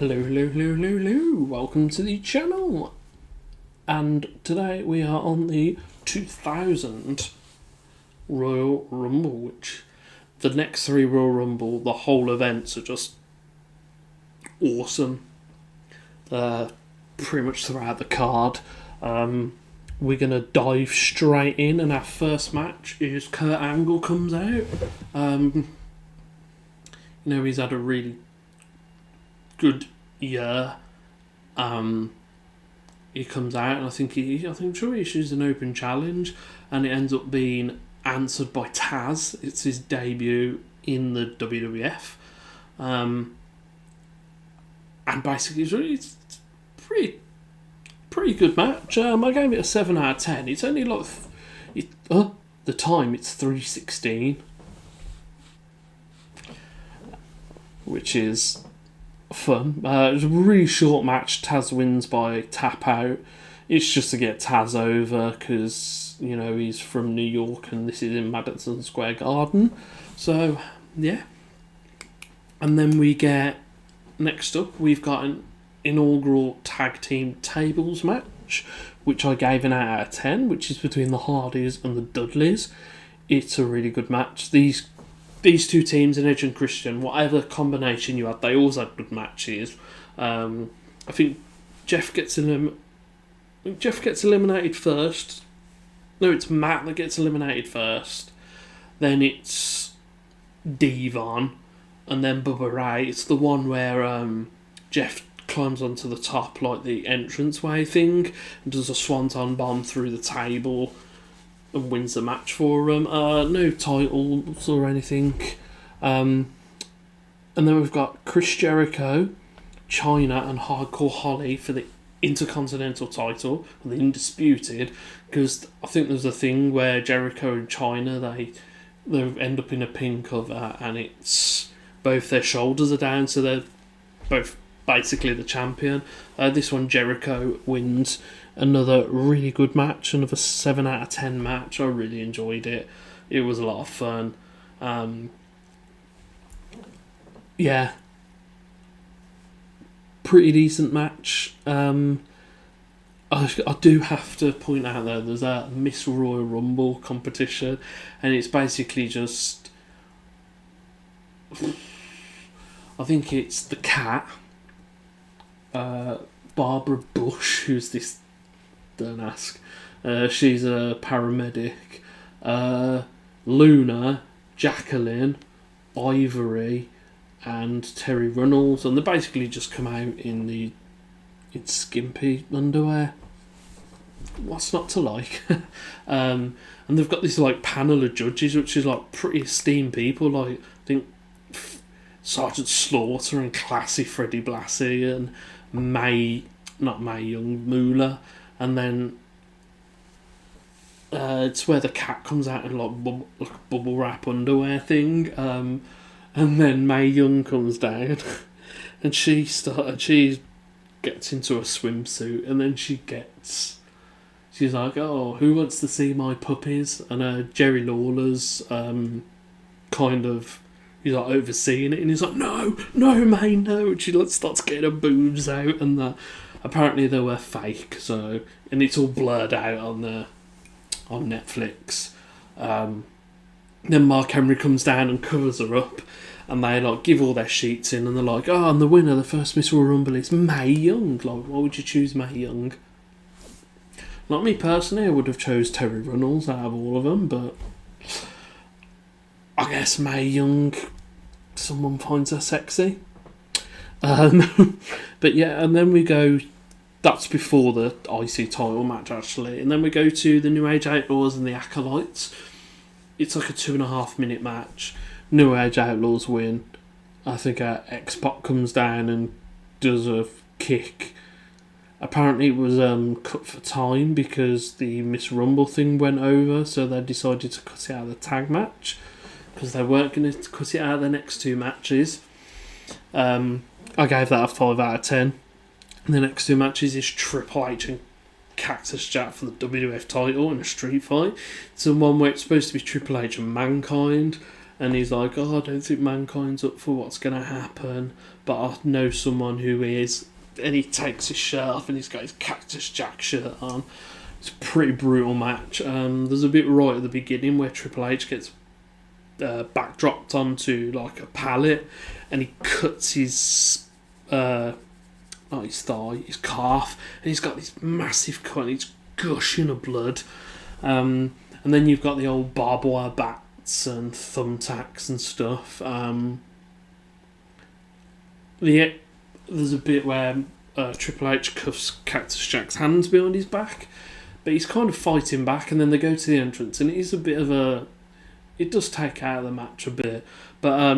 Hello. Welcome to the channel. And today we are on the 2000 Royal Rumble, which the next three Royal Rumble, the whole events are just awesome. Pretty much throughout the card. We're going to dive straight in, and our first match is Kurt Angle comes out. He's had a really good year. He comes out, and I think he issues an open challenge, and it ends up being answered by Taz. It's his debut in the WWF, and basically it's pretty good match. I gave it a 7 out of 10. It's only like the time it's 3:16, which is fun. It was a really short match. Taz wins by tap out. It's just to get Taz over because he's from New York and this is in Madison Square Garden. So yeah, and then next up we've got an inaugural tag team tables match, which I gave an 8 out of 10, which is between the Hardys and the Dudleys. It's a really good match. These two teams, in Edge and Christian, whatever combination you had, they always had good matches. I think Jeff gets eliminated first. No, it's Matt that gets eliminated first. Then it's Devon, and then Bubba Ray. It's the one where Jeff climbs onto the top, like the entranceway thing, and does a swanton bomb through the table and wins the match for him. No titles or anything. And then we've got Chris Jericho, Chyna and Hardcore Holly for the Intercontinental title, the Undisputed, because I think there's a thing where Jericho and Chyna, they end up in a pin cover, and it's both their shoulders are down, so they're both basically the champion. This one, Jericho wins. Another really good match, another 7 out of 10 match. I really enjoyed it. It was a lot of fun. Pretty decent match. I do have to point out though, there's a Miss Royal Rumble competition, and it's basically just, I think it's the Cat, Barbara Bush, who's this, don't ask. She's a paramedic. Luna, Jacqueline, Ivory, and Terry Runnels, and they basically just come out in skimpy underwear. What's not to like? And they've got this panel of judges, which is pretty esteemed people. I think Sergeant Slaughter and Classy Freddie Blassie and Mae Young Moolah, and then it's where the Cat comes out in bubble wrap underwear thing, and then Mae Young comes down, and she gets into a swimsuit, and then she's like, "Oh, who wants to see my puppies?" And Jerry Lawler's he's overseeing it, and he's like, no, Mae, no. And she starts getting her boobs out, and apparently they were fake. So, and it's all blurred out on Netflix. Then Mark Henry comes down and covers her up, and they give all their sheets in, and they're like, "Oh, and the winner, the first Miss Royal Rumble is Mae Young." Why would you choose Mae Young? Not me personally, I would have chose Terry Runnels out of all of them, but I guess Mae Young, someone finds her sexy. But yeah, and then we go, that's before the IC title match actually, and then we go to the New Age Outlaws and the Acolytes. It's a 2.5 minute match. New Age Outlaws win. I think X-Pac comes down and does a kick. Apparently it was cut for time because the Miss Rumble thing went over, so they decided to cut it out of the tag match, because they weren't going to cut it out of the next two matches. I gave that a 5 out of 10. And the next two matches is Triple H and Cactus Jack for the WWF title in a street fight. It's the one where it's supposed to be Triple H and Mankind, and he's like, "Oh, I don't think Mankind's up for what's going to happen." but I know someone who is, and he takes his shirt off and he's got his Cactus Jack shirt on. It's a pretty brutal match. There's a bit right at the beginning where Triple H gets backdropped onto like a pallet, and he cuts his not his thigh, his calf, and he's got this massive cut and it's gushing of blood. And then you've got the old barbed wire bats and thumbtacks and stuff. There's a bit where Triple H cuffs Cactus Jack's hands behind his back, but he's kind of fighting back, and then they go to the entrance, and it is a bit of a... It does take out of the match a bit, but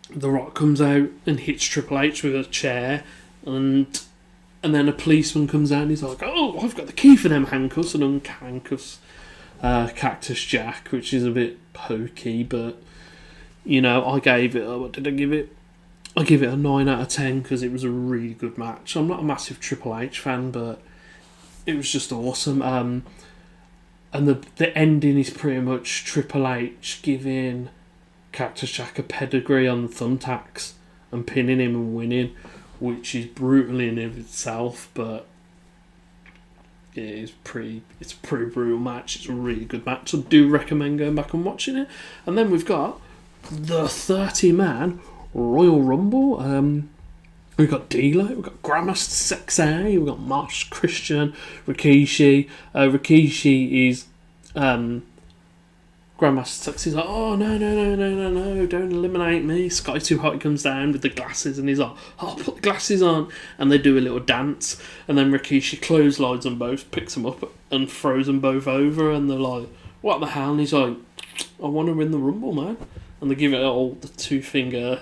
The Rock comes out and hits Triple H with a chair, and then a policeman comes out and he's like, "Oh, I've got the key for them handcuffs," and unhandcuffs Cactus Jack, which is a bit pokey, but you know, I gave it what did I give it? I give it a 9 out of 10 because it was a really good match. I'm not a massive Triple H fan, but it was just awesome. And the ending is pretty much Triple H giving Cactus Jack a pedigree on the thumbtacks and pinning him and winning, which is brutal in of itself, but it's a pretty brutal match. It's a really good match. I do recommend going back and watching it. And then we've got the 30-man Royal Rumble. We've got D'Lo, we've got Grandmaster Sexay, we've got Mosh, Christian, Rikishi. Rikishi is Grandmaster Sexay's like, "Oh, no, don't eliminate me." Sky Too Hot comes down with the glasses and he's like, "Oh, put the glasses on." And they do a little dance, and then Rikishi clotheslines them both, picks them up and throws them both over, and they're like, "What the hell?" And he's like, "I want to win the Rumble, man." And they give it all the 2-finger,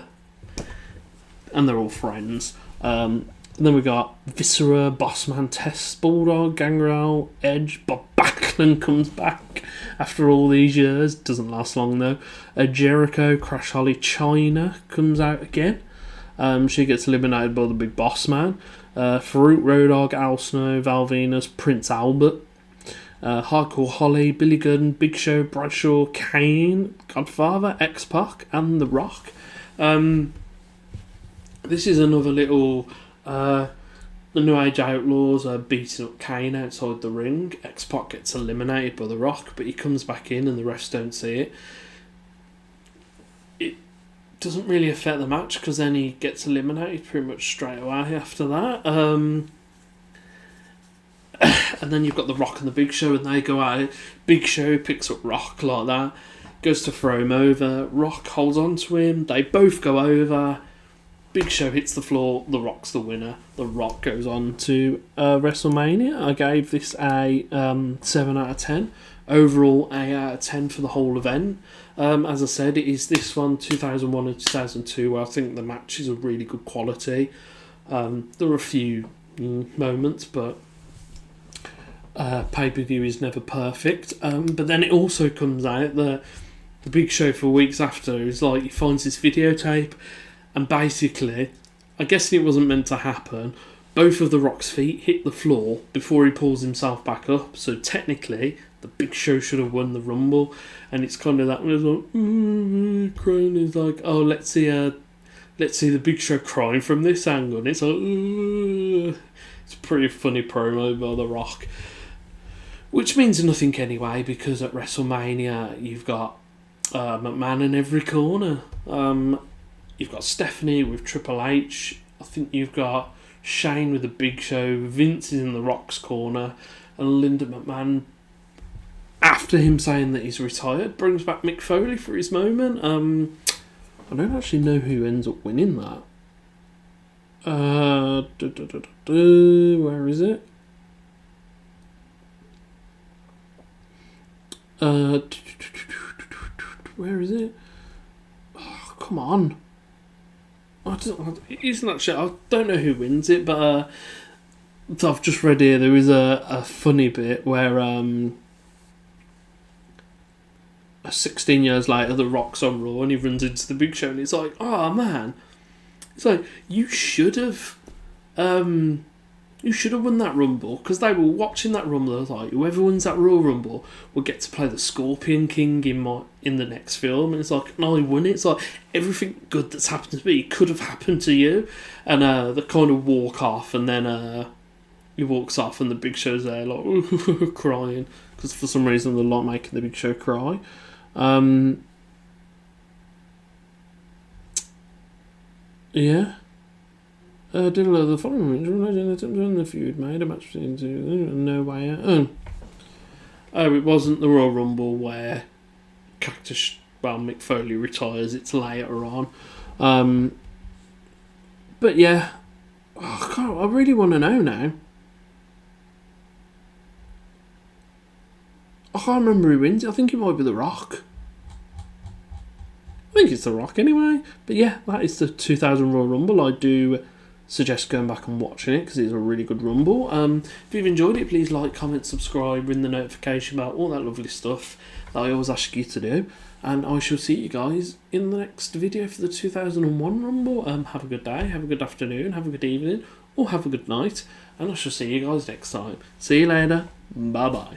and they're all friends. And then we got Viscera, Bossman, Test, Bulldog, Gangrel, Edge, Bob Backlund comes back after all these years. Doesn't last long though. Jericho, Crash Holly, China comes out again. She gets eliminated by the Big Boss Man. Farouk, Road Dogg, Al Snow, Val Venus, Prince Albert, Hardcore Holly, Billy Gunn, Big Show, Bradshaw, Kane, Godfather, X-Pac, and The Rock. This is another little... the New Age Outlaws are beating up Kane outside the ring. X-Pac gets eliminated by The Rock, but he comes back in and the refs don't see it. It doesn't really affect the match because then he gets eliminated pretty much straight away after that. And then you've got The Rock and the Big Show, and they go at it. Big Show picks up Rock like that, goes to throw him over. Rock holds on to him. They both go over. Big Show hits the floor. The Rock's the winner. The Rock goes on to WrestleMania. I gave this a 7 out of 10. Overall, 8 out of 10 for the whole event. As I said, it is this one, 2001 and 2002, where I think the match is of really good quality. There are a few moments, but pay-per-view is never perfect. But then it also comes out that the Big Show for weeks after is like, he finds this videotape, and basically, I guess it wasn't meant to happen, both of The Rock's feet hit the floor before he pulls himself back up. So technically, the Big Show should have won the Rumble. And it's kind of that one, it's like, crying. It's like, oh, let's see the Big Show crying from this angle. And it's like, it's a pretty funny promo by The Rock. Which means nothing anyway, because at WrestleMania, you've got McMahon in every corner. You've got Stephanie with Triple H. I think you've got Shane with the Big Show. Vince is in The Rock's corner. And Linda McMahon, after him saying that he's retired, brings back Mick Foley for his moment. I don't actually know who ends up winning that. Where is it? Where is it? Oh, come on. Isn't that shit? I don't know who wins it, but I've just read here there is a funny bit where 16 years later The Rock's on Raw and he runs into the Big Show and it's like, oh man, it's like you should have who should have won that Rumble, because they were watching that Rumble. They was like, whoever wins that Royal Rumble will get to play the Scorpion King in the next film. And it's like, no, he won it. It's like everything good that's happened to me could have happened to you. And they kind of walk off, and then he walks off, and the Big Show's there like crying, because for some reason they're not making the Big Show cry. Yeah. Did a lot of the following the feud made a match between no way out. Oh, it wasn't the Royal Rumble where Mick Foley retires. It's later on. But yeah, God, I really want to know now. I can't remember who wins. I think it might be The Rock. I think it's The Rock anyway. But yeah, that is the 2000 Royal Rumble. I do suggest going back and watching it, because it's a really good Rumble. If you've enjoyed it, please like, comment, subscribe, ring the notification bell, all that lovely stuff that I always ask you to do. And I shall see you guys in the next video for the 2001 Rumble. Have a good day, have a good afternoon, have a good evening, or have a good night. And I shall see you guys next time. See you later. Bye bye.